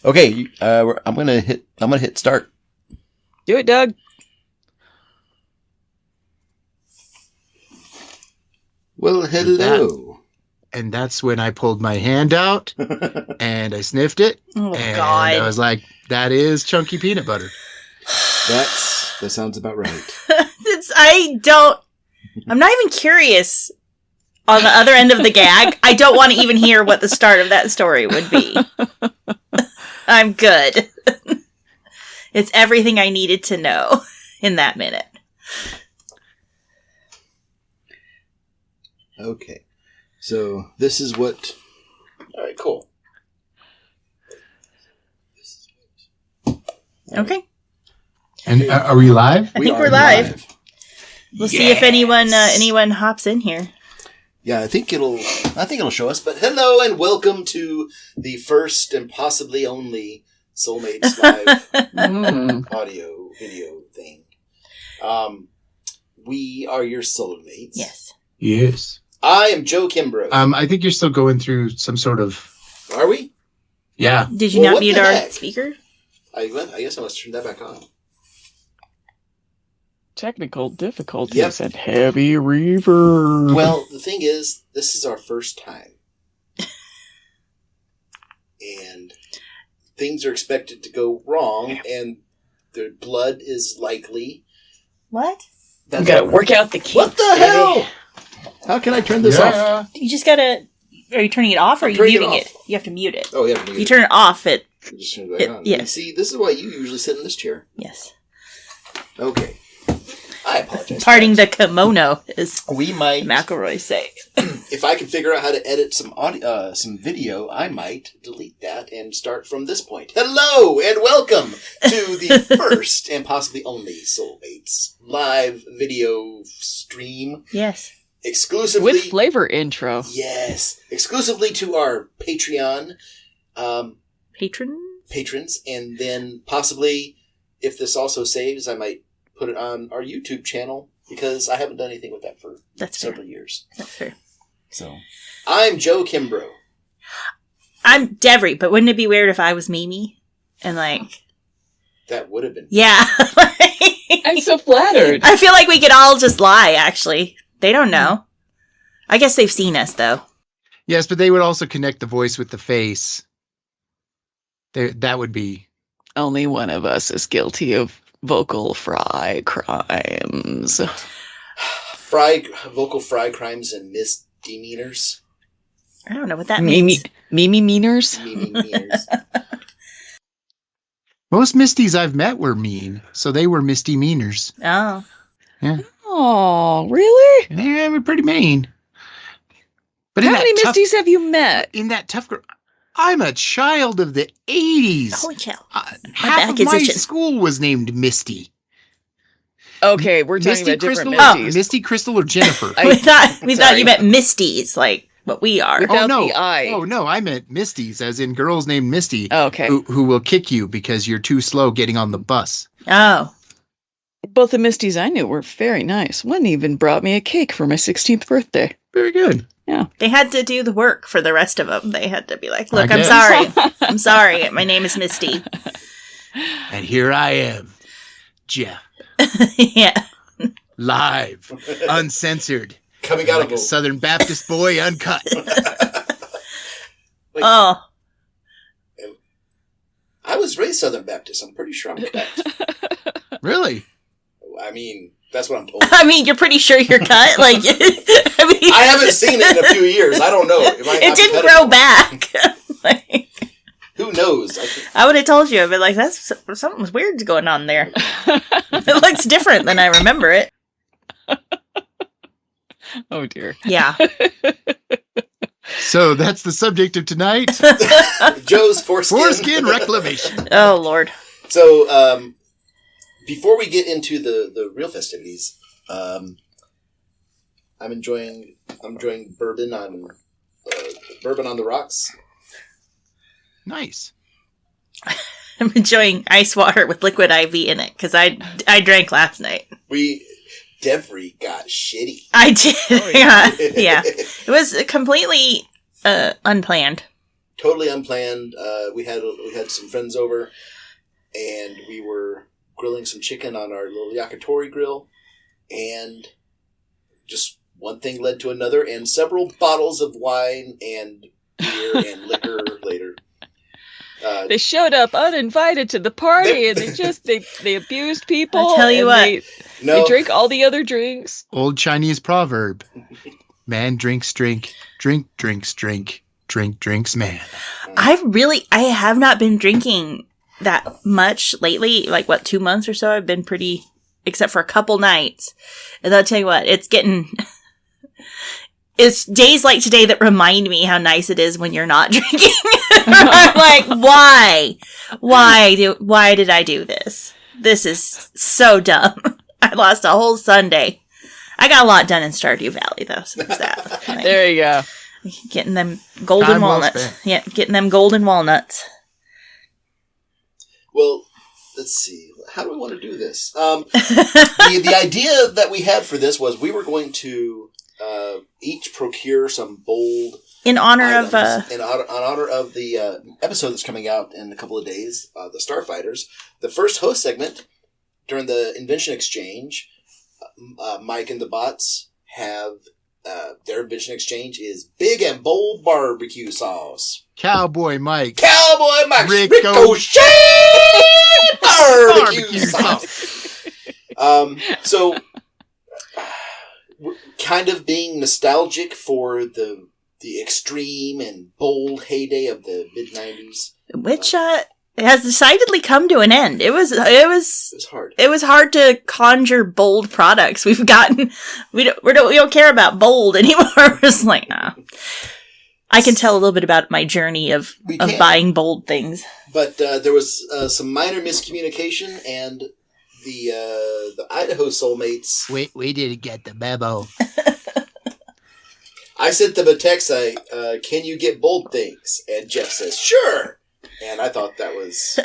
Okay, I'm gonna hit start. Do it, Doug. Well, hello. And that's when I pulled my hand out and I sniffed it. Oh, and God. I was like, that is chunky peanut butter. That sounds about right. I'm not even curious on the other end of the gag. I don't want to even hear what the start of that story would be. I'm good. It's everything I needed to know in that minute. Okay. So, this is what... Alright, cool. Okay. And are we live? I think we're live. We'll see if anyone hops in here. Yeah, I think it'll show us. But hello and welcome to the first and possibly only Soulmates Live audio video thing. We are your soulmates. Yes. Yes. I am Joe Kimbrough. I think you're still going through some sort of... Are we? Yeah. Did you not mute our speaker? I guess I must turn that back on. Technical difficulties and heavy reverb. Well, the thing is, this is our first time. And things are expected to go wrong, and the blood is likely. What? You gotta work out the kinks. What the hell? How can I turn this off? You just gotta... Are you turning it off or are you muting it? You have to mute it. Oh, you have to mute it. You turn it off, You just turn it back on. Yes. See, this is why you usually sit in this chair. Yes. Okay. I apologize. Parting the kimono, as We might... McElroy say. If I can figure out how to edit some audio, some video, I might delete that and start from this point. Hello and welcome to the first and possibly only Soulmates live video stream. Yes. Exclusively With flavor intro. Yes, exclusively to our Patreon Patrons, and then possibly, if this also saves, I might put it on our YouTube channel because I haven't done anything with that for several years. That's fair. So, I'm Joe Kimbrough. I'm Devori, but wouldn't it be weird if I was Mimi? And That would have been... Yeah. I'm so flattered. I feel like we could all just lie, actually. They don't know. I guess they've seen us, though. Yes, but they would also connect the voice with the face. That would be... Only one of us is guilty of vocal fry crimes. Vocal fry crimes and misdemeanors. I don't know what that means. Mimi meaners? Mimi meaners. Most Misties I've met were mean, so they were Misty meaners. Oh. Yeah. Oh, really? They were pretty mean. But how many Misties have you met? In that tough group, I'm a child of the 80s. Holy cow. Half of my school was named Misty. Okay, we're talking about different Misties. Misty, Crystal, or Jennifer. we thought you meant Misties, like what we are. Without the I. Oh, no, I meant Misties, as in girls named Misty. Oh, okay. Who will kick you because you're too slow getting on the bus. Oh. Both the Misties I knew were very nice. One even brought me a cake for my 16th birthday. Very good. Yeah. They had to do the work for the rest of them. They had to be like, look, I'm sorry. I'm sorry. My name is Misty. And here I am, Jeff. Yeah. Live, uncensored. Coming out like a Southern Baptist boy, uncut. Oh. I was raised Southern Baptist. I'm pretty sure I'm cut. Really? I mean, that's what I'm told. I mean, you're pretty sure you're cut? I haven't seen it in a few years. I don't know. It didn't grow back. Who knows? I would have told you. I'd be like, that's something weird's going on there. It looks different than I remember it. Oh, dear. Yeah. So that's the subject of tonight. Joe's foreskin reclamation. Oh, Lord. So, before we get into the real festivities, I'm enjoying bourbon on the rocks. Nice. I'm enjoying ice water with liquid IV in it because I drank last night. Devori got shitty. I did. Yeah. It was completely unplanned. totally unplanned. We had some friends over, and we were grilling some chicken on our little yakitori grill, and just one thing led to another, and several bottles of wine and beer and liquor later. They showed up uninvited to the party, and they abused people. I tell you what, they drink all the other drinks. Old Chinese proverb: "Man drinks drink, drink drinks drink, drink drinks man." I have not been drinking that much lately. Like 2 months or so. I've been pretty, except for a couple nights. And I'll tell you what, it's getting. It's days like today that remind me how nice it is when you're not drinking. I'm like, why? Why did I do this? This is so dumb. I lost a whole Sunday. I got a lot done in Stardew Valley, though, so there's that. There you go. Getting them golden Time well walnuts. spent. Yeah, getting them golden walnuts. Well, let's see. How do we want to do this? The idea that we had for this was we were going to each procure some bold In honor items of in honor of the episode that's coming out in a couple of days, the Starfighters. The first host segment during the Invention Exchange, Mike and the bots have their Invention Exchange is big and bold barbecue sauce. Cowboy Mike. Cowboy Mike's Ricochet barbecue sauce. So, we're kind of being nostalgic for the extreme and bold heyday of the mid-90s. which has decidedly come to an end. It was hard. It was hard to conjure bold products. We've gotten we don't care about bold anymore. We're just like, nah. I can tell a little bit about my journey of buying bold things. But there was some minor miscommunication, and the Idaho soulmates. We didn't get the memo. I sent them a text. Can you get bold things? And Jeff says, sure. And I thought that was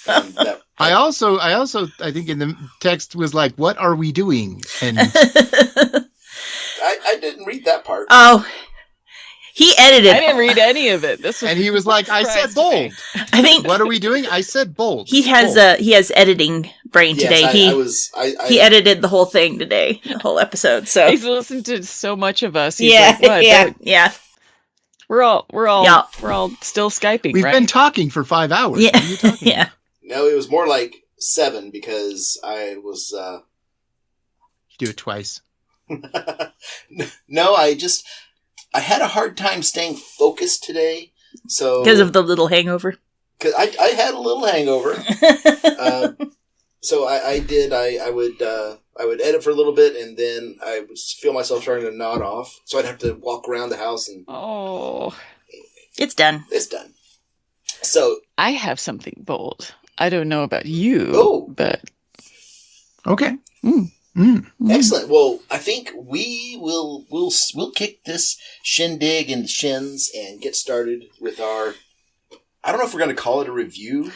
good. I also I think in the text was like, "What are we doing?" And I didn't read that part. Oh, he edited. I didn't read any of it. and he was like, "I said bold." I think. What are we doing? I said bold. He has editing brain today. He edited the whole thing today, the whole episode. So He's listened to so much of us. He's yeah, like, what? yeah. We're all still Skyping. We've right? been talking for 5 hours. Yeah, What are you talking yeah. about? No, it was more like 7 because I was. Do it twice. No, I had a hard time staying focused today. So Because of the little hangover. Because I had a little hangover. So I would edit for a little bit, and then I would feel myself starting to nod off. So I'd have to walk around the house, and It's done. it's done. So I have something bold. I don't know about you, but Okay. excellent. Well, I think we'll kick this shindig and shins and get started with our. I don't know if we're going to call it a review.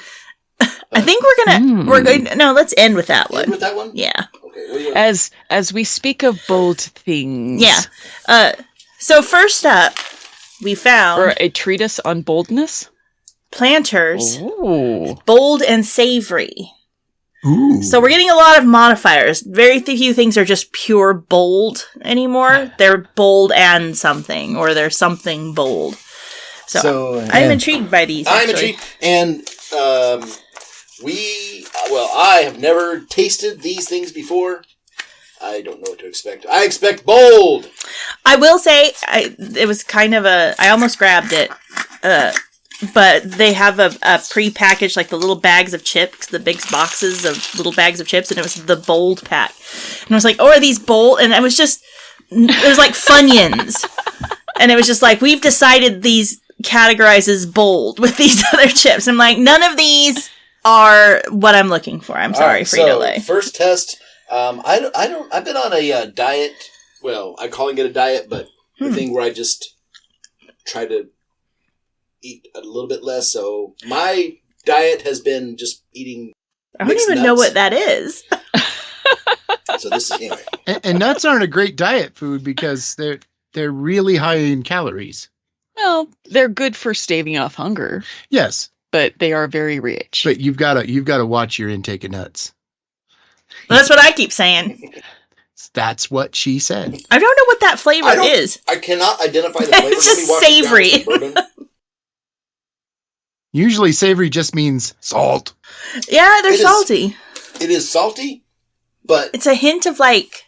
I think we're going. No, let's end with that one. End with that one. Yeah. Okay. What do you as we speak of bold things, Yeah. So first up, we found or a treatise on boldness. Planters, Ooh. bold and savory. Ooh. So we're getting a lot of modifiers. Very few things are just pure bold anymore. They're bold and something, or they're something bold. So I'm intrigued by these. I'm actually. intrigued, and I have never tasted these things before. I don't know what to expect. I expect bold. I will say, it was kind of I almost grabbed it, but they have a pre-packaged, like the little bags of chips, the big boxes of little bags of chips, and it was the bold pack. And I was like, oh, are these bold? And it was like Funyuns. And it was just like, we've decided these categorize as bold with these other chips. I'm like, none of these are what I'm looking for. I'm sorry, Frito-Lay. First test. I've been on a diet. Well, I'm calling it a diet, but the thing where I just try to eat a little bit less. So my diet has been just eating. I don't even know what that is. So this is anyway. And nuts aren't a great diet food because they're really high in calories. Well, they're good for staving off hunger, Yes, but they are very rich. but you've got to watch your intake of nuts. Well, that's what I keep saying. That's what she said. I don't know what that flavor is. I cannot identify the flavor. It's just savory. Usually savory just means salt. Yeah, they're salty. It is salty, but It's a hint of like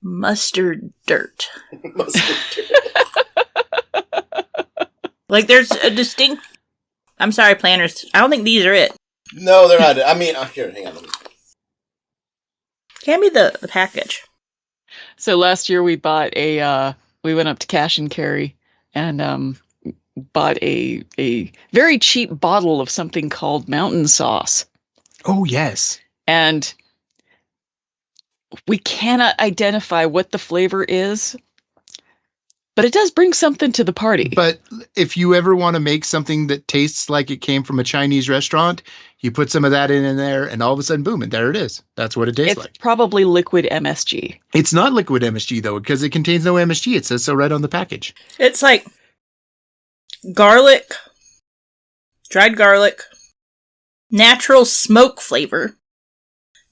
mustard dirt. Like there's a distinct. I'm sorry, planners. I don't think these are it. No, they're not. I mean, here, hang on. Hand me the package. So last year we bought we went up to Cash and Carry and bought a very cheap bottle of something called mountain sauce. Oh, yes. And we cannot identify what the flavor is, but it does bring something to the party. But if you ever want to make something that tastes like it came from a Chinese restaurant, you put some of that in there, and all of a sudden, boom, and there it is. That's what it tastes like. It's probably liquid MSG. It's not liquid MSG, though, because it contains no MSG. It says so right on the package. It's like garlic, dried garlic, natural smoke flavor,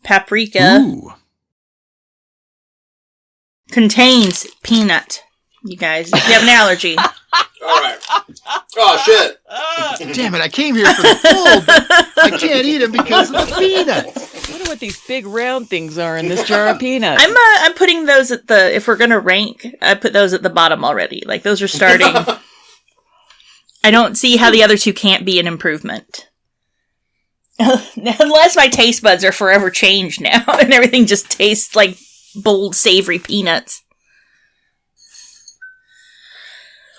paprika, Ooh. contains peanut. You guys, if you have an allergy. All right. Oh, shit. Damn it, I came here for the full, but I can't eat them because of the peanuts. I wonder what these big round things are in this jar of peanuts. I'm putting those at the, if we're going to rank, I put those at the bottom already. Like, those are starting. I don't see how the other two can't be an improvement. Unless my taste buds are forever changed now and everything just tastes like bold, savory peanuts.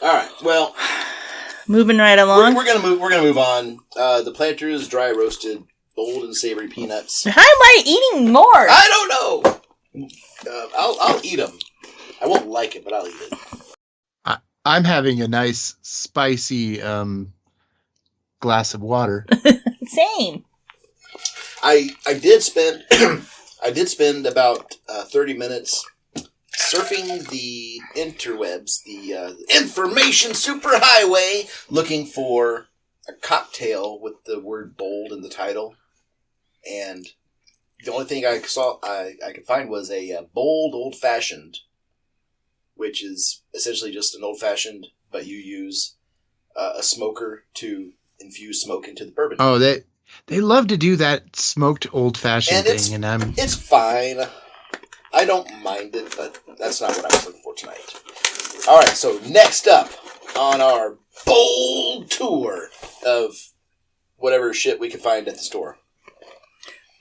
All right. Well, moving right along. We're gonna move. We're gonna move on. The Planters dry roasted bold and savory peanuts. How am I eating more? I don't know. I'll eat them. I won't like it, but I'll eat it. I'm having a nice spicy glass of water. Same. I did spend I did spend about 30 minutes surfing the interwebs, the information superhighway, looking for a cocktail with the word bold in the title. And the only thing I saw I could find was a bold old-fashioned, which is essentially just an old-fashioned, but you use a smoker to infuse smoke into the bourbon. Oh, they love to do that smoked old-fashioned thing, and it's fine. I don't mind it, but that's not what I was looking for tonight. All right, so next up on our bold tour of whatever shit we can find at the store.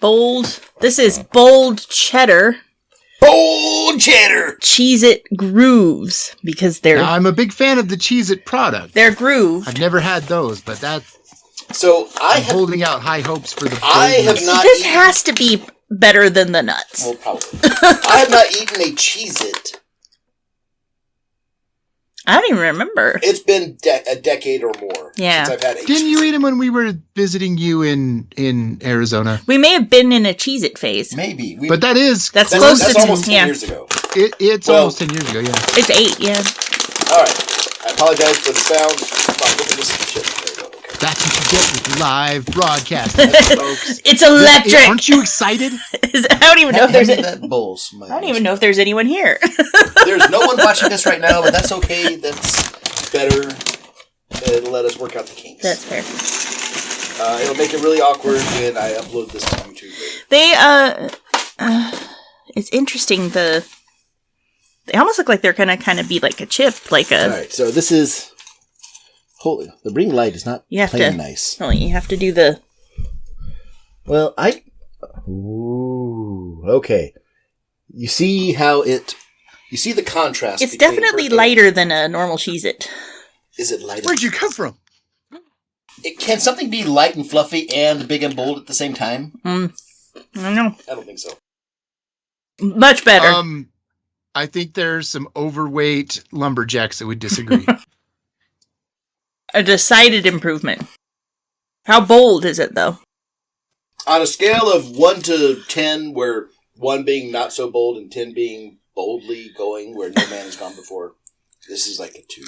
Bold. This is bold cheddar. Bold cheddar! Cheez-It grooves, because they're... Now, I'm a big fan of the Cheez-It product. They're grooved. I've never had those, but that's... So I'm holding out high hopes for the... I have not This has to be better than the nuts. Well, probably. I have not eaten a Cheez-It. I don't even remember. It's been a decade or more since I've had a Didn't you eat them when we were visiting you in Arizona? We may have been in a Cheez-It phase. Maybe. But that's close to almost 10 years ago. It's almost 10 years ago, yeah. It's 8, yeah. All right. I apologize for the sound. Come on, look at this shit. There you go. Okay. That's what you get with live broadcasting, folks. It's electric. Aren't you excited? I don't even know if there's that bowl, I don't even know if there's anyone here. There's no one watching this right now, but that's okay. That's better. It'll let us work out the kinks. That's fair. It'll make it really awkward when I upload this to YouTube later. They it's interesting. They almost look like they're gonna kind of be like a chip, like a. All right, so this is. Holy, the ring light is not playing nice. Oh, you have to do the. Well, Ooh, okay. You see how it. You see the contrast. It's definitely lighter than a normal Cheez-It. Is it lighter? Where'd you come from? Can something be light and fluffy and big and bold at the same time? I don't know. I don't think so. Much better. I think there's some overweight lumberjacks that would disagree. A decided improvement. How bold is it, though? On a scale of 1 to 10, where 1 being not so bold and 10 being boldly going where no man has gone before, this is like a 2.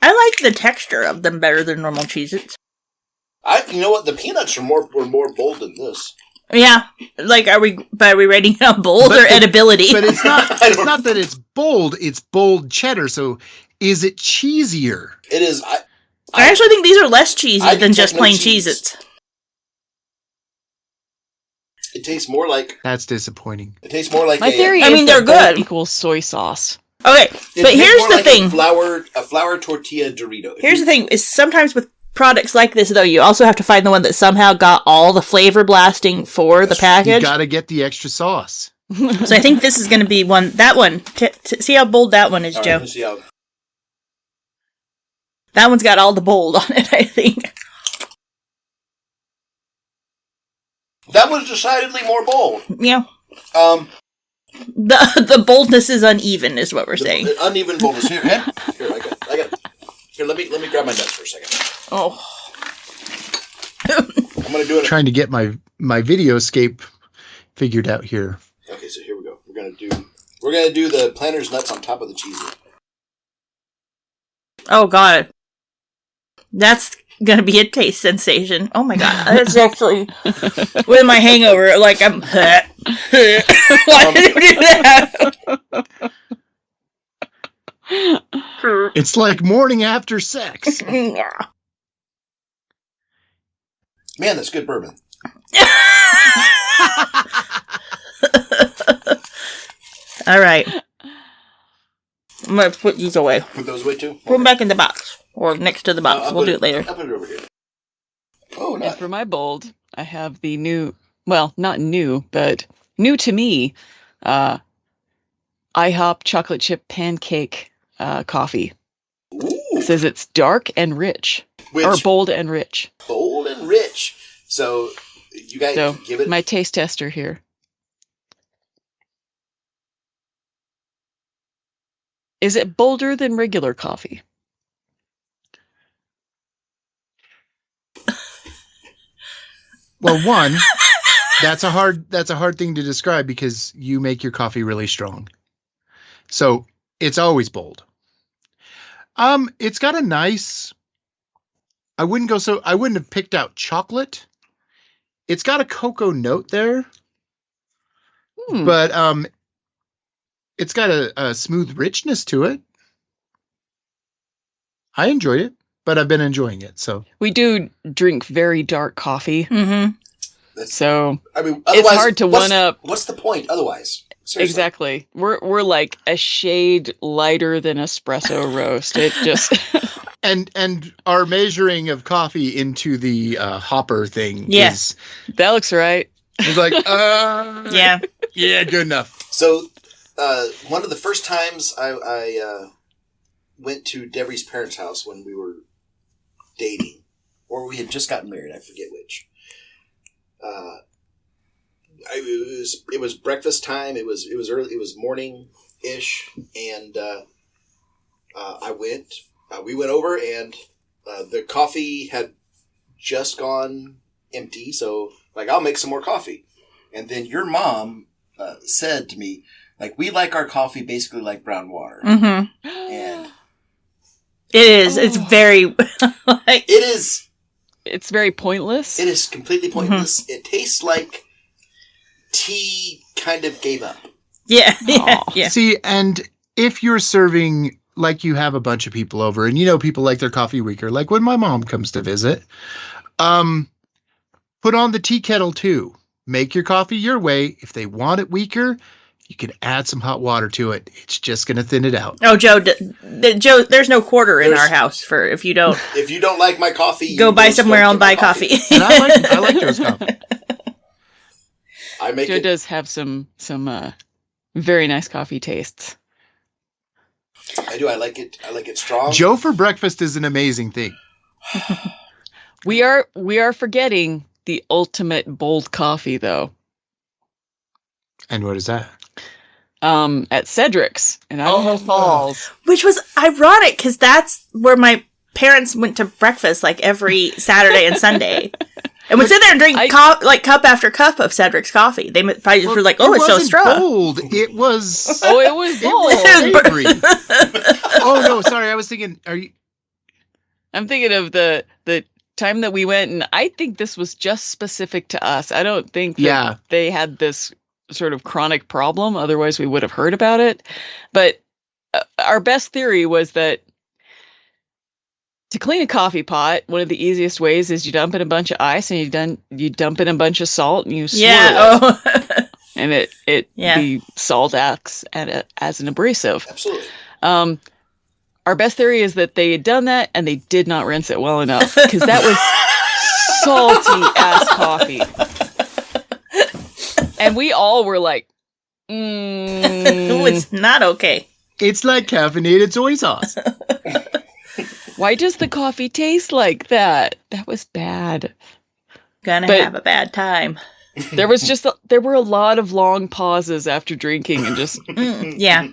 I like the texture of them better than normal Cheez-Its. You know what? The peanuts were more bold than this. Yeah, like are we rating it on bold or edibility? But it's not. It's not that it's bold. It's bold cheddar. So, is it cheesier? It is. I actually think these are less cheesy than just plain Cheez-Its. It tastes more like. That's disappointing. It tastes more like. My theory is they're good. Equals soy sauce. Okay, but here's the thing: a flour tortilla Dorito. Here's the thing: is sometimes with products like this, though, you also have to find the one that somehow got all the flavor blasting for the package. You got to get the extra sauce. So I think this is going to be one. That one. See how bold that one is, all Joe. Right, let's see how. That one's got all the bold on it, I think. That was decidedly more bold. Yeah. The boldness is uneven, is what we're saying. The uneven boldness. Here, I got. Here, let me grab my nuts for a second. Oh. I'm gonna do it. Trying to get my videoscape figured out here. Okay, so here we go. We're gonna do the Planters nuts on top of the cheese. Oh god. That's gonna be a taste sensation. Oh my god. That's actually with my hangover, like I'm why did you do that? It's like morning after sex. Man, that's good bourbon. All right. I'm going to put these away. Put those away too? Put them back in the box. Or next to the box. We'll do it later. I'll put it over here. Oh, And nice. for my bold, I have the new, well, not new, but new to me, IHOP chocolate chip pancake coffee. Ooh. It says it's dark and rich. Or bold and rich. Bold and rich. So, you guys So, give it... my taste tester here. Is it bolder than regular coffee? Well, one, that's a hard thing to describe because you make your coffee really strong. So it's always bold. It's got a nice, I wouldn't have picked out chocolate. It's got a cocoa note there, but it's got a smooth richness to it. I enjoyed it, but I've been enjoying it. So We do drink very dark coffee, Mm-hmm. so I mean, it's hard to one up. What's the point otherwise? Seriously. Exactly. We're like a shade lighter than espresso roast. It just and our measuring of coffee into the hopper thing Yes. that looks right. is like Yeah. yeah, good enough. So, one of the first times I went to Devori's parents' house when we were dating, or we had just gotten married, I forget which. It was breakfast time. It was early. It was morning-ish, and we went over, and the coffee had just gone empty. So, like, I'll make some more coffee, and then your mom said to me, like, we like our coffee basically like brown water, Mm-hmm. and It is. It's very like, it is. It's very pointless. It is completely pointless. It tastes like tea kind of gave up. yeah. Aw. Yeah. See, and if you're serving, like you have a bunch of people over, and you know people like their coffee weaker, like when my mom comes to visit, put on the tea kettle too. Make your coffee your way. If they want it weaker, you can add some hot water to it. It's just going to thin it out. Oh, Joe, Joe, there's no quarter in our house for if you don't If you don't like my coffee, go you buy just somewhere don't and get my buy coffee. And I like Joe's coffee. I make Joe it. does have some very nice coffee tastes. I do. I like it. I like it strong. Joe for breakfast is an amazing thing. We are forgetting the ultimate bold coffee though. And what is that? At Cedric's in Idaho Falls. Which was ironic because that's where my parents went to breakfast like every Saturday and Sunday. And would sit there and drink cup after cup of Cedric's coffee. They probably just were like, "Oh, it's so wasn't strong." bold. It was. Oh, it was bold. It was savory. Oh no, sorry. I was thinking. Are you? I'm thinking of the time that we went, and I think this was just specific to us. I don't think that they had this sort of chronic problem. Otherwise, we would have heard about it. But our best theory was that to clean a coffee pot, one of the easiest ways is you dump in a bunch of ice and you dump in a bunch of salt and you swirl it. And the salt acts as an abrasive. Absolutely. Our best theory is that they had done that and they did not rinse it well enough because that was salty ass coffee. And we all were like, it's not okay. It's like caffeinated soy sauce. Why does the coffee taste like that? That was bad. Gonna have a bad time. There were a lot of long pauses after drinking and just yeah.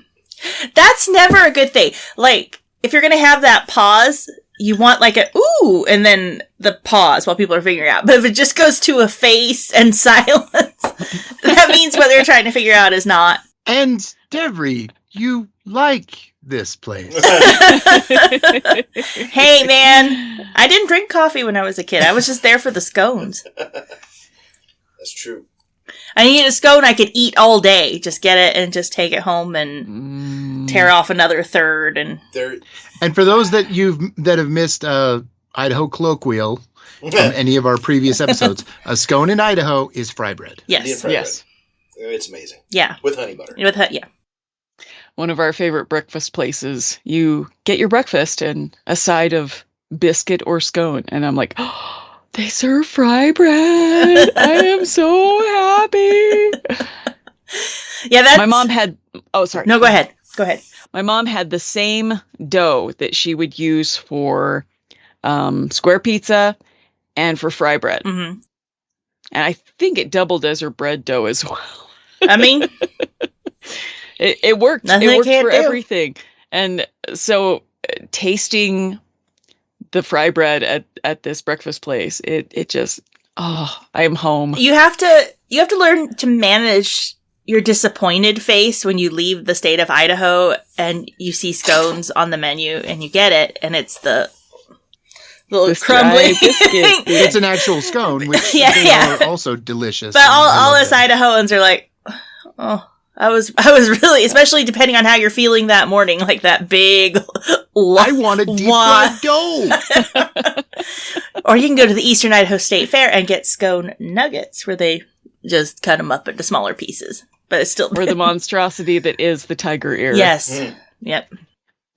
That's never a good thing. Like, if you're gonna have that pause, you want like a ooh, and then the pause while people are figuring out. But if it just goes to a face and silence, that means what they're trying to figure out is not. And Devori, you like this place. Hey, man, I didn't drink coffee when I was a kid. I was just there for the scones. That's true. I need a scone I could eat all day. Just get it and just take it home and tear off another third. And for those that have missed Idaho colloquial from any of our previous episodes, a scone in Idaho is fry bread. Yes. Bread. It's amazing. Yeah. With honey butter. Yeah. One of our favorite breakfast places. You get your breakfast and a side of biscuit or scone. And I'm like, oh, they serve fry bread. I am so happy. Yeah, that's... My mom had... Oh, sorry. No, go ahead. Go ahead. My mom had the same dough that she would use for square pizza and for fry bread. Mm-hmm. And I think it doubled as her bread dough as well. I mean... It worked. Nothing it worked for do. everything. And so tasting the fry bread at this breakfast place, it just, I am home. You have to learn to manage your disappointed face when you leave the state of Idaho and you see scones on the menu and you get it and it's the little crumbly biscuit. It's an actual scone, which are also delicious. But all us Idahoans are like, oh, I was really, especially depending on how you're feeling that morning, like that big. I want a deep fried dough. Or you can go to the Eastern Idaho State Fair and get scone nuggets, where they just cut them up into smaller pieces, but it's still or the monstrosity that is the tiger ear. Yes. Yep.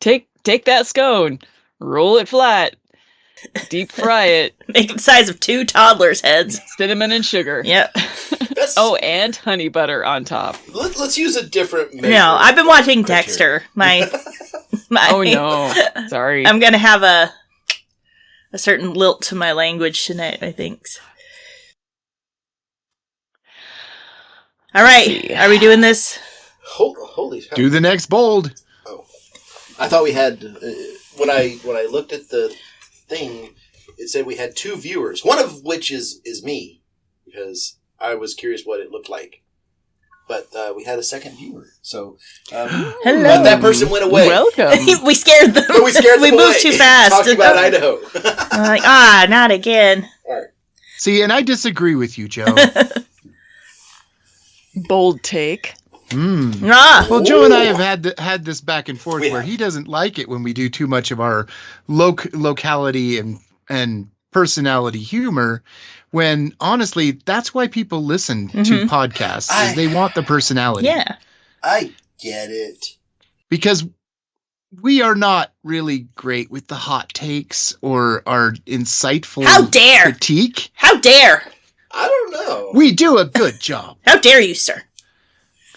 Take that scone, roll it flat, deep fry it, make it the size of 2 toddlers' heads. Cinnamon and sugar. Yep. And honey butter on top. Let's use a different measure. No, I've been watching Dexter. My oh no, sorry. I'm gonna have a certain lilt to my language tonight, I think. All right, are we doing this? Holy hell. Do the next bold. Oh, I thought we had when I looked at the thing, it said we had 2 viewers, one of which is me, because I was curious what it looked like. But we had a second viewer, so hello. But that person went away. Welcome. We scared them. But we scared them We moved away. too fast. Talking about Idaho. I'm like, not again. All right. See, and I disagree with you, Joe. Bold take. Well, Joe and I have had this back and forth where he doesn't like it when we do too much of our locality and personality humor, when honestly that's why people listen to podcasts, is they want the personality. Yeah, I get it, because we are not really great with the hot takes or our insightful critique. How dare I don't know. We do a good job. How dare you, sir?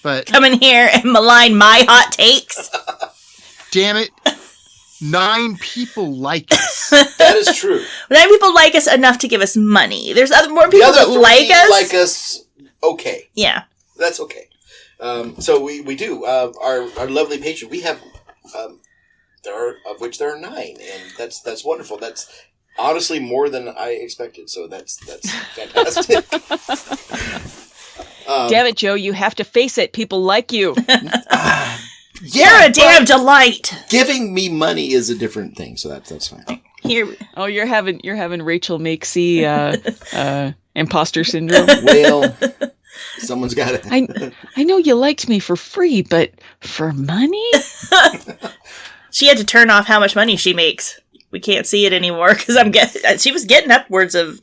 But come in here and malign my hot takes. Damn it. 9 people like us. That is true. 9 people like us enough to give us money. There's more people that like us. Like us, okay. Yeah, that's okay. So we do our lovely patron. We have of which there are 9, and that's wonderful. That's honestly more than I expected. So that's fantastic. Damn it, Joe! You have to face it. People like you. You're a damn delight. Giving me money is a different thing, so that's fine. Here. Oh, you're having Rachel Makesy imposter syndrome. Well, someone's got it. I know you liked me for free, but for money? She had to turn off how much money she makes. We can't see it anymore because she was getting upwards of,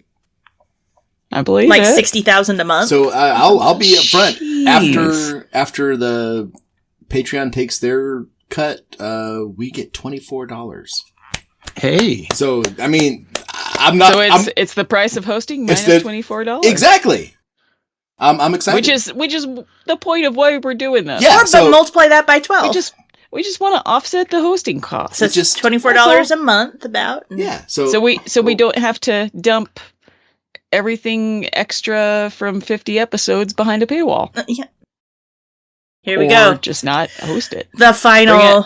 I believe, like $60,000 a month. So I'll be up front Jeez. after the Patreon takes their cut. We get $24. Hey. So I mean, I'm not. So it's the price of hosting minus $24. Exactly. I'm excited. Which is the point of why we're doing this. Yeah. But multiply that by 12. We just want to offset the hosting costs. So it's just $24 a month, about. Yeah. So we don't have to dump everything extra from 50 episodes behind a paywall. Yeah. Here we go. Or just not host it. The final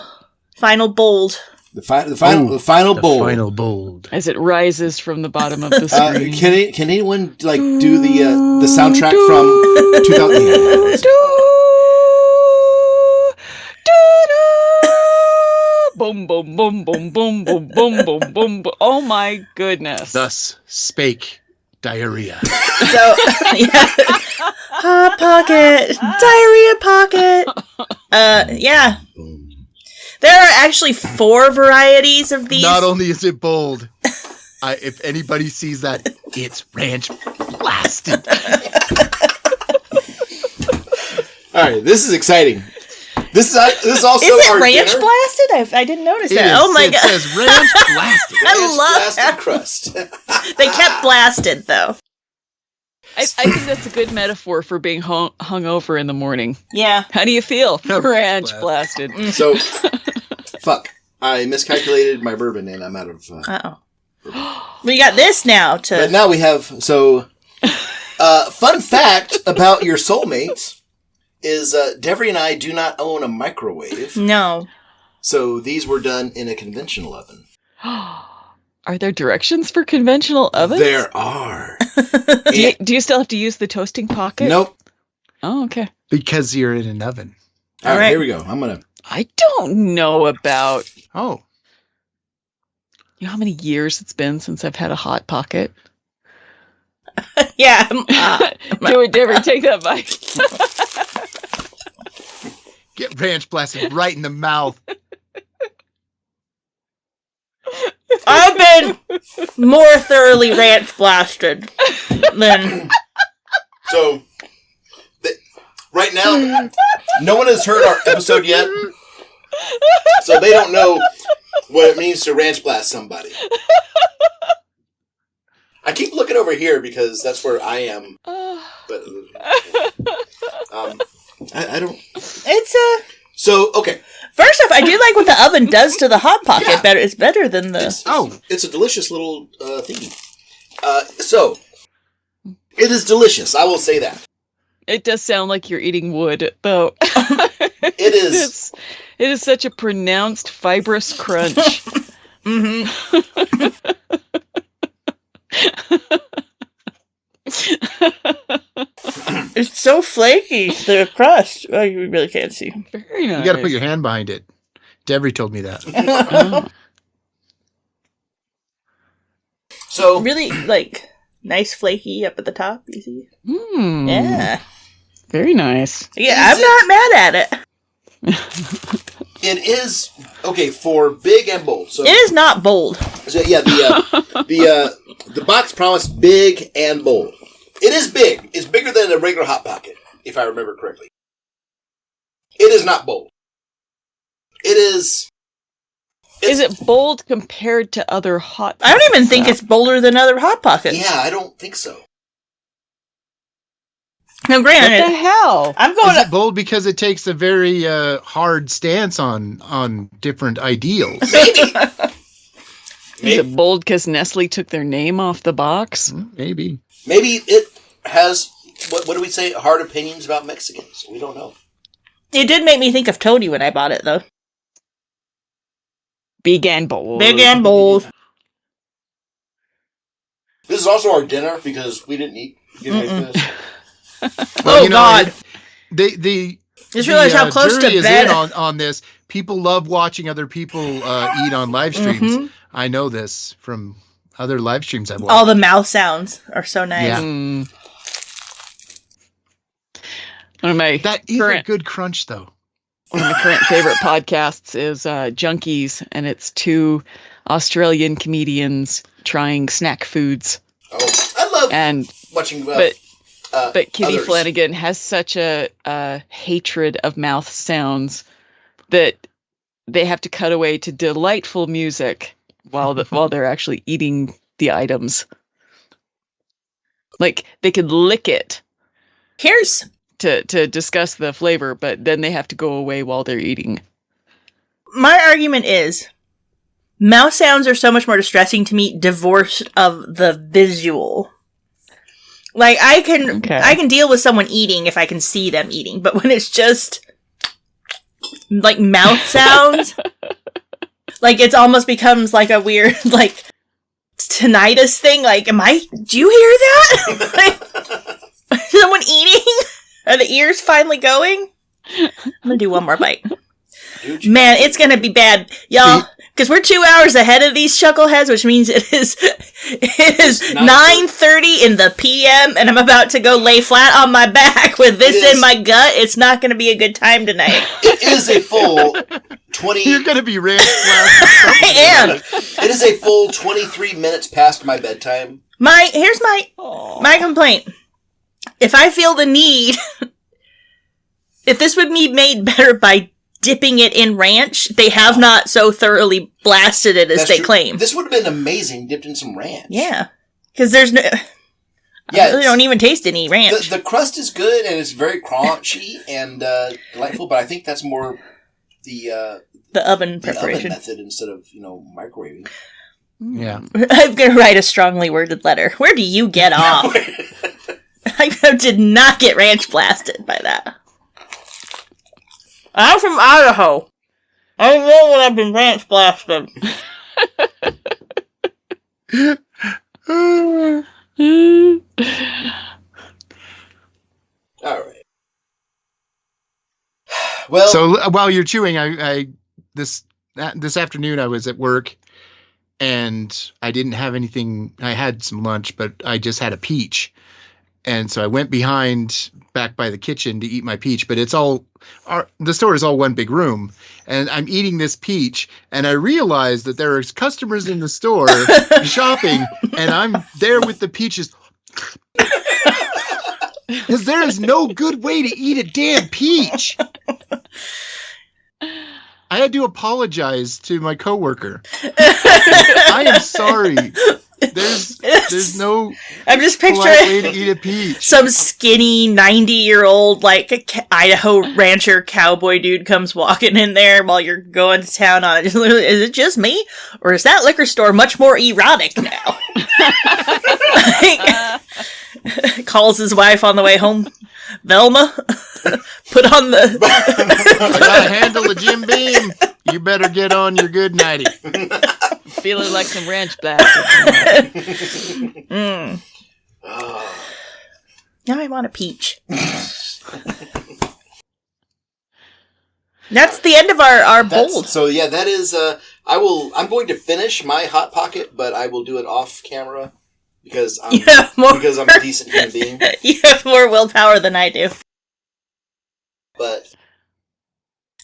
bold. The final bold. As it rises from the bottom of the screen. Can anyone do the soundtrack from 2000? Boom, boom, boom, boom, boom, boom, boom, boom, boom, boom. Oh my goodness. Thus spake diarrhea. So, yeah. Hot Pocket. Diarrhea Pocket. Yeah. There are actually 4 varieties of these. Not only is it bold, if anybody sees that, it's ranch blasted. All right, this is exciting. This is also is it our ranch dinner. Blasted? I didn't notice that. Oh my god! It says ranch blasted. I love blasted that. crust. They kept blasted though. I think that's a good metaphor for being hungover in the morning. Yeah. How do you feel? Ranch blasted. So, fuck. I miscalculated my bourbon and I'm out of. We got this now to. But now we have fun fact about your soulmates is Devori and I do not own a microwave. No. So these were done in a conventional oven. Are there directions for conventional ovens? There are. Do you still have to use the toasting pocket? Nope. Oh, okay. Because you're in an oven. All right, here we go. I don't know about. Oh. You know how many years it's been since I've had a hot pocket? Yeah. Do it, Devori. Take that bite. Get ranch blasted right in the mouth. I've been more thoroughly ranch blasted than. So, right now, no one has heard our episode yet, so they don't know what it means to ranch blast somebody. I keep looking over here because that's where I am, but I don't. So, okay. First off, I do like what the oven does to the Hot Pocket. Yeah. Better, it's better than the. It's a delicious little thingy. So, it is delicious. I will say that. It does sound like you're eating wood, though. It is. It is such a pronounced fibrous crunch. Mm-hmm. It's so flaky, the crust. Oh, you really can't see. Very nice. You got to put your hand behind it. Devori told me that. So really, nice flaky up at the top, you see? Yeah. Very nice. Yeah, I'm not mad at it. it is, okay, for big and bold. So it is not bold. So, yeah, the box promised big and bold. It is big. It's bigger than a regular Hot Pocket, if I remember correctly. It is not bold. It is... Is it bold compared to other Hot Pockets? I don't even think it's bolder than other Hot Pockets. Yeah, I don't think so. Now, granted... What the hell? I'm going Is it bold because it takes a very hard stance on different ideals? Maybe. Is it bold because Nestle took their name off the box? Maybe. Maybe it has, what do we say, hard opinions about Mexicans. We don't know. It did make me think of Tony when I bought it, though. Big and bold. Big and bold. This is also our dinner because we didn't eat. Get ready for this. Well, God. The Just realized how close to bed on this. People love watching other people eat on live streams. Mm-hmm. I know this from other live streams I've watched. All the mouth sounds are so nice. Yeah. That is a good crunch, though. One of my current favorite podcasts is Junkies, and it's 2 Australian comedians trying snack foods. Oh, I love watching. But Kitty Flanagan has such a hatred of mouth sounds that they have to cut away to delightful music while they're actually eating the items. Like they could lick it. Here's to discuss the flavor, but then they have to go away while they're eating. My argument is mouth sounds are so much more distressing to me divorced of the visual. Like I can deal with someone eating if I can see them eating, but when it's just like mouth sounds, like it almost becomes like a weird like tinnitus thing. Like, do you hear that? Like, someone eating? Are the ears finally going? I'm gonna do one more bite. Man, it's gonna be bad, y'all, because we're 2 hours ahead of these chuckleheads, which means it is 9:30 in the PM, and I'm about to go lay flat on my back with this in my gut. It's not gonna be a good time tonight. It is a full 20. You're gonna be ranch I am. It is a full 23 minutes past my bedtime. Here's my complaint. If I feel the need, if this would be made better by dipping it in ranch, they have not so thoroughly blasted it as they claim. This would have been amazing dipped in some ranch. Yeah. Because there's no... I really don't even taste any ranch. The crust is good, and it's very crunchy and delightful, but I think that's more the oven preparation. Oven method instead of, microwaving. Yeah. I'm going to write a strongly worded letter. Where do you get off? I did not get ranch blasted by that. I'm from Idaho. I know when I've been ranch blasted. All right. Well, so while you're chewing, I this afternoon I was at work and I didn't have anything. I had some lunch, but I just had a peach. And so I went back by the kitchen to eat my peach, but the store is all one big room, and I'm eating this peach, and I realize that there are customers in the store shopping, and I'm there with the peaches. Because there is no good way to eat a damn peach. I had to apologize to my coworker. I am sorry. There's no I'm just picturing way to eat a peach. Some skinny 90-year-old like Idaho rancher cowboy dude comes walking in there while you're going to town on it. Is it just me? Or is that liquor store much more erotic now? Calls his wife on the way home. Velma, put on the... I gotta handle the Jim Beam. You better get on your good nighty. Feeling like some ranch blasted. Now I want a peach. That's the end of our bold. So yeah, that is. I'm going to finish my hot pocket, but I will do it off camera because I'm a decent human being. You have more willpower than I do. But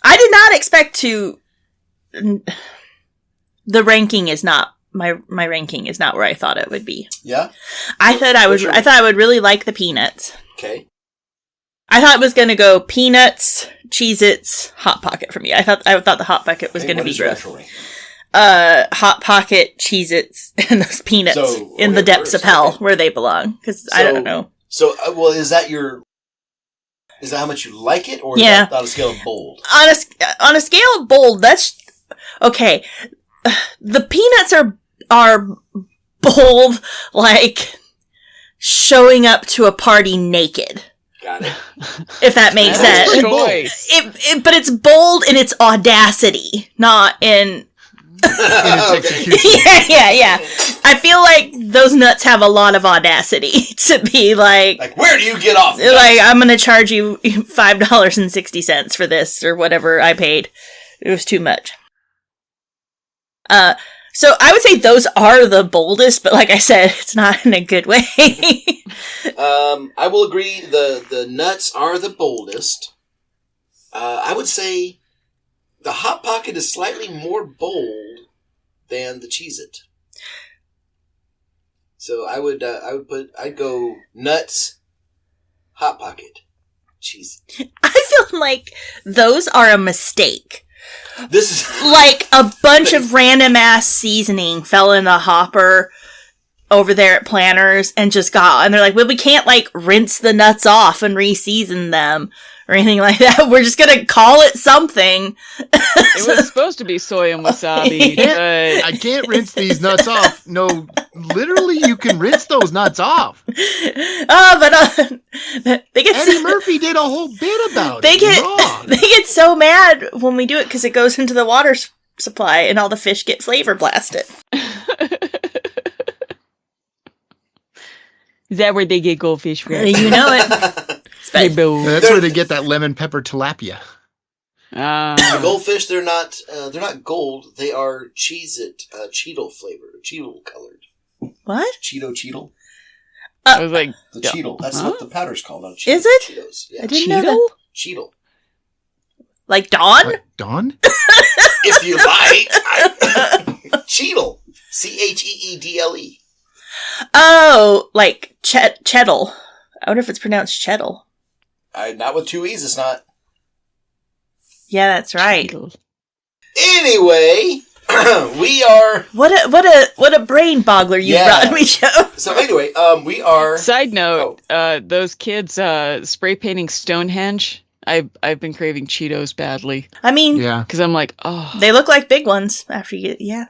I did not expect to. The ranking is not my ranking is not where I thought it would be. Yeah, I thought I would really like the peanuts. Okay. I thought it was going to go peanuts, Cheez-Its, Hot Pocket for me. I thought the Hot Pocket was going to be gross. Hot Pocket, Cheez-Its, and those peanuts in the depths of hell where they belong. Because I don't know. So, is that how much you like it, or is that on a scale of bold? On a scale of bold, that's okay. The peanuts are bold, like showing up to a party naked. Got it. If that makes sense. But it's bold in its audacity, not in its execution. Yeah. I feel like those nuts have a lot of audacity to be like, where do you get off? Like, I'm going to charge you $5.60 for this or whatever I paid. It was too much. So I would say those are the boldest, but like I said, it's not in a good way. I will agree. The nuts are the boldest. I would say the Hot Pocket is slightly more bold than the Cheez-It. So I'd go nuts, Hot Pocket, Cheez-It. I feel like those are a mistake. This is like a bunch of random ass seasoning fell in the hopper over there at Planters and just and they're like, well, we can't like rinse the nuts off and re-season them or anything like that. We're just gonna call it something. It was supposed to be soy and wasabi, but I can't rinse these nuts off. No, literally, you can rinse those nuts off. But they get Eddie Murphy did a whole bit about they it. They get so mad when we do it because it goes into the water supply and all the fish get flavor blasted. Is that where they get goldfish from? You know it. That's where they get that lemon pepper tilapia. The goldfish, they're not gold. They are Cheez-It, Cheetle flavored, Cheetle colored. What? Cheetle. I was like, the Cheetle. That's what the powder's called on Cheetos. Is it? Cheetos. Yeah. I didn't know that. Cheetle. Like Dawn? What, Dawn? If you like. Cheetle. Cheedle. Oh, like Chettle. I wonder if it's pronounced Chettle. Not with two E's, it's not. Yeah, that's right. Anyway, we are. What a brain boggler you brought me, Joe. So anyway, we are. Side note: those kids spray painting Stonehenge. I've been craving Cheetos badly. I mean, yeah, because I'm like, oh, they look like big ones after you get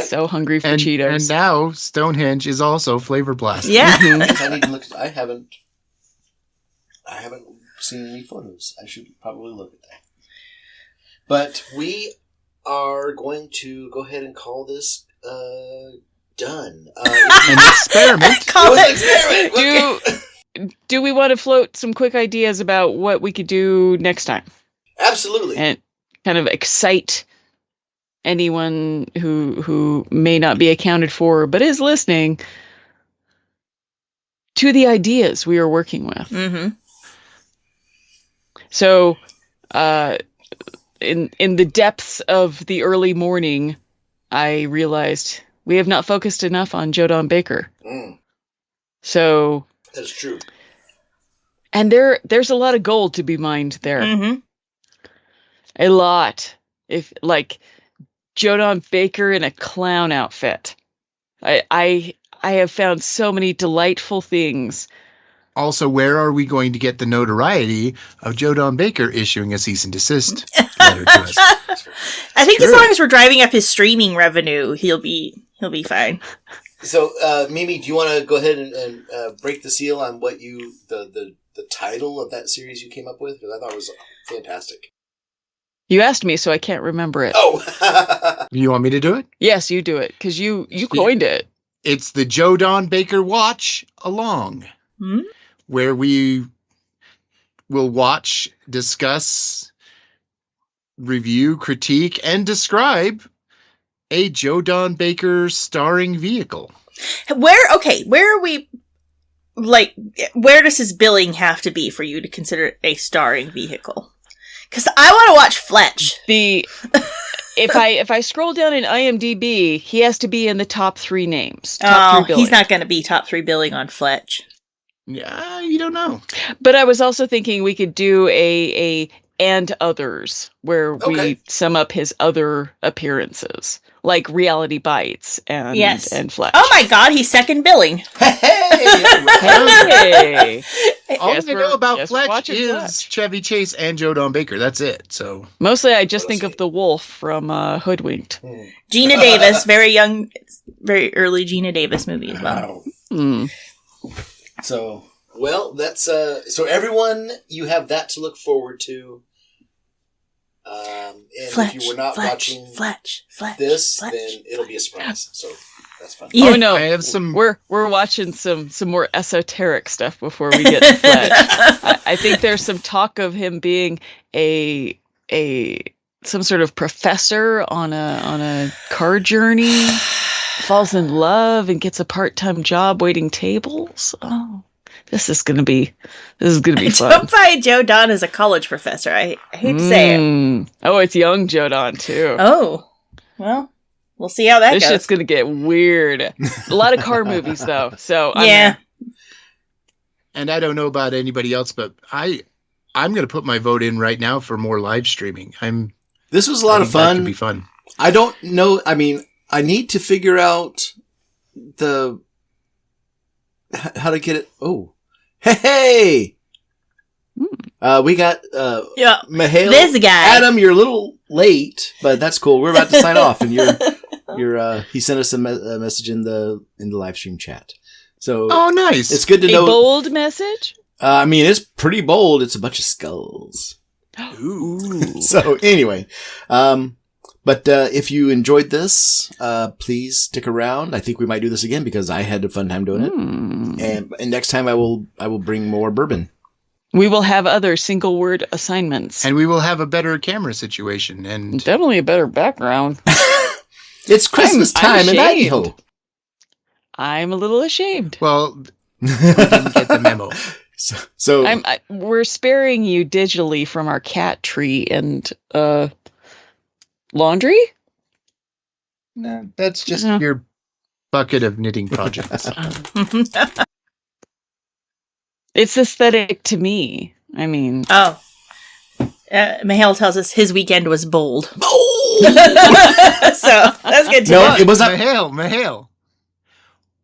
so hungry for Cheetos. And now Stonehenge is also flavor blasted. Yeah. I need to look. I haven't seen any photos. I should probably look at that. But we are going to go ahead and call this done. An experiment. Call it. Do we want to float some quick ideas about what we could do next time? Absolutely. And kind of excite anyone who may not be accounted for but is listening to the ideas we are working with. Mm-hmm. So, in the depths of the early morning, I realized we have not focused enough on Joe Don Baker. So that's true. And there's a lot of gold to be mined there. Mm-hmm. A lot. If like Joe Don Baker in a clown outfit. I have found so many delightful things. Also, where are we going to get the notoriety of Joe Don Baker issuing a cease and desist letter to us? I think as long as we're driving up his streaming revenue, he'll be fine. So, Mimi, do you want to go ahead and break the seal on what the title of that series you came up with? Because I thought it was fantastic. You asked me, so I can't remember it. Oh! You want me to do it? Yes, you do it, because you coined it. It's the Joe Don Baker Watch Along. Hmm? Where we will watch, discuss, review, critique, and describe a Joe Don Baker starring vehicle. Where are we, like, where does his billing have to be for you to consider it a starring vehicle? Because I want to watch Fletch. If I scroll down in IMDb, he has to be in the top 3 names. He's not going to be top 3 billing on Fletch. Yeah, you don't know. But I was also thinking we could do a and others where we sum up his other appearances, like Reality Bites and Fletch. Oh my God, he's second billing. Hey! All I know about Fletch is Chevy Chase and Joe Don Baker. That's it. So mostly, I just think of the wolf from Hoodwinked. Gina Davis, very young, very early Gina Davis movie as well. Wow. So, well, that's so everyone, you have that to look forward to. And Fletch, if you were not watching this, then it'll be a surprise. So that's fun. Yeah. Oh no, I have some. We're watching some more esoteric stuff before we get to Fletch. I think there's some talk of him being some sort of professor on a car journey, falls in love and gets a part-time job waiting tables. Oh. This is gonna be fun. Don't buy Joe Don as a college professor. I hate to say it. Oh, it's young Joe Don too. Oh, well, we'll see how that this goes. Shit's gonna get weird. A lot of car movies though, so yeah. And I don't know about anybody else, but I'm gonna put my vote in right now for more live streaming. This was a lot of fun. That could be fun. I don't know. I mean, I need to figure out how to get it. Oh. Hey! We got Mihail. This guy. Adam, you're a little late, but that's cool. We're about to sign off, and he sent us a message in the live stream chat. So nice. It's good to know. A bold message? I mean, it's pretty bold. It's a bunch of skulls. Ooh. So anyway, but if you enjoyed this, please stick around. I think we might do this again because I had a fun time doing it. And next time I will bring more bourbon. We will have other single word assignments. And we will have a better camera situation and definitely a better background. It's Christmas time in Idaho. I'm a little ashamed. Well, we didn't get the memo. So we're sparing you digitally from our cat tree and laundry? No, that's just your bucket of knitting projects. It's aesthetic to me. I mean... Oh. Mihail tells us his weekend was bold. So, that's good to know. It was not... Mihail.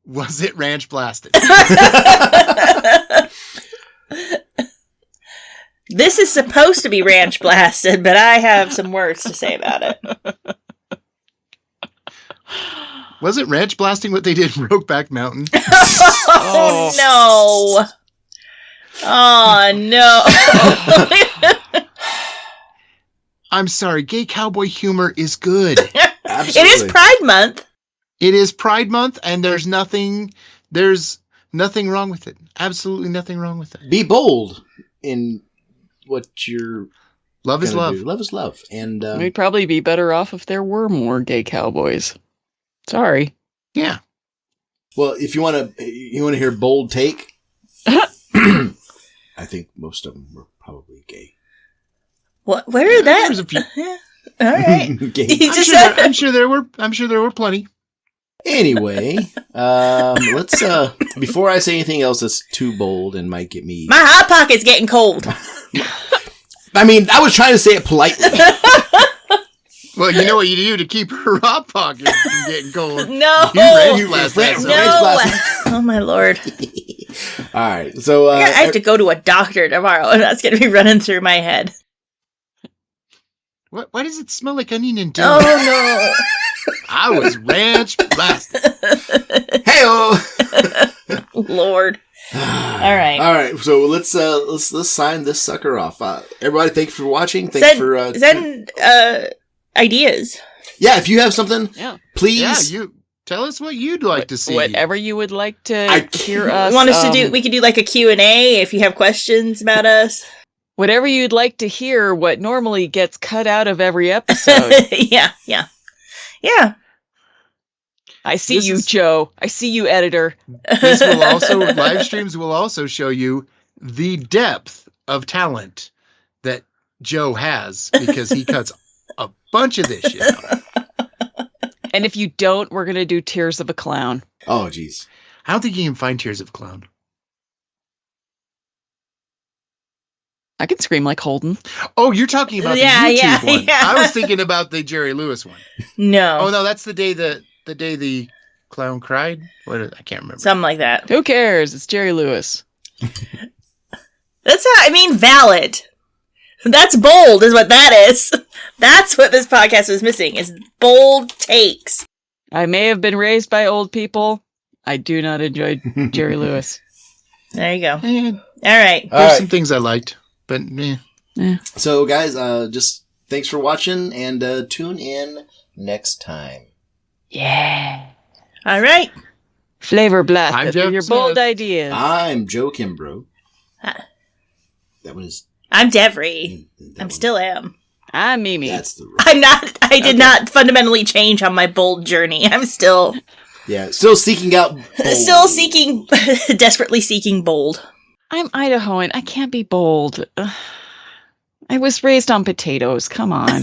Was it ranch blasted? This is supposed to be ranch blasted, but I have some words to say about it. Was it ranch blasting what they did in Brokeback Mountain? Oh, no. Oh, no. I'm sorry. Gay cowboy humor is good. Absolutely. It is Pride Month. It is Pride Month, and there's nothing wrong with it. Absolutely nothing wrong with it. Be bold in what you're... Love is love. Love is love. And we'd probably be better off if there were more gay cowboys. Sorry. Yeah. Well, if you want to hear bold take, I think most of them were probably gay. What? Where are that? There's a few. Yeah. All right. Gay. I'm sure there were plenty. Anyway, let's before I say anything else that's too bold and might get me. My hot pocket's getting cold. I mean, I was trying to say it politely. Well, you know what you do to keep her hot pocket from getting cold. No. You ranch blast. No. Oh my Lord. All right, so I have to go to a doctor tomorrow, and that's going to be running through my head. Why does it smell like onion and dip? Oh no! I was ranch blasted. Hey-o! Lord. All right. So let's sign this sucker off. Everybody, thanks for watching. Thanks for send ideas. Yeah, if you have something, please. Yeah, you tell us what you'd like to see. Whatever you would like to hear us. Want us to do? We could do like a Q&A if you have questions about us. Whatever you'd like to hear. What normally gets cut out of every episode. Yeah. I see you, Joe. I see you, editor. This will also live streams will also show you the depth of talent that Joe has because he cuts a bunch of this shit out. And if you don't, we're gonna do Tears of a Clown. Oh, geez. I don't think you can find Tears of a Clown. I can scream like Holden. Oh, you're talking about the YouTube one. Yeah. I was thinking about the Jerry Lewis one. No. Oh no, that's the day the clown cried. I can't remember. Something like that. Who cares? It's Jerry Lewis. Valid. That's bold, is what that is. That's what this podcast was missing, is bold takes. I may have been raised by old people. I do not enjoy Jerry Lewis. There you go. Eh, All right. There's some things I liked, but eh. So, guys, just Thanks for watching, and tune in next time. Yeah. All right. Flavor blast I'm with Jeff your Smith. bold ideas. I'm Joe Kimbrough. Huh. That was... I'm Devori. Still am. I'm Mimi. That's the... I'm not. I did not fundamentally change on my bold journey. I'm still... Yeah, still seeking out bold. Still seeking... desperately seeking bold. I'm Idahoan. I can't be bold. I was raised on potatoes. Come on.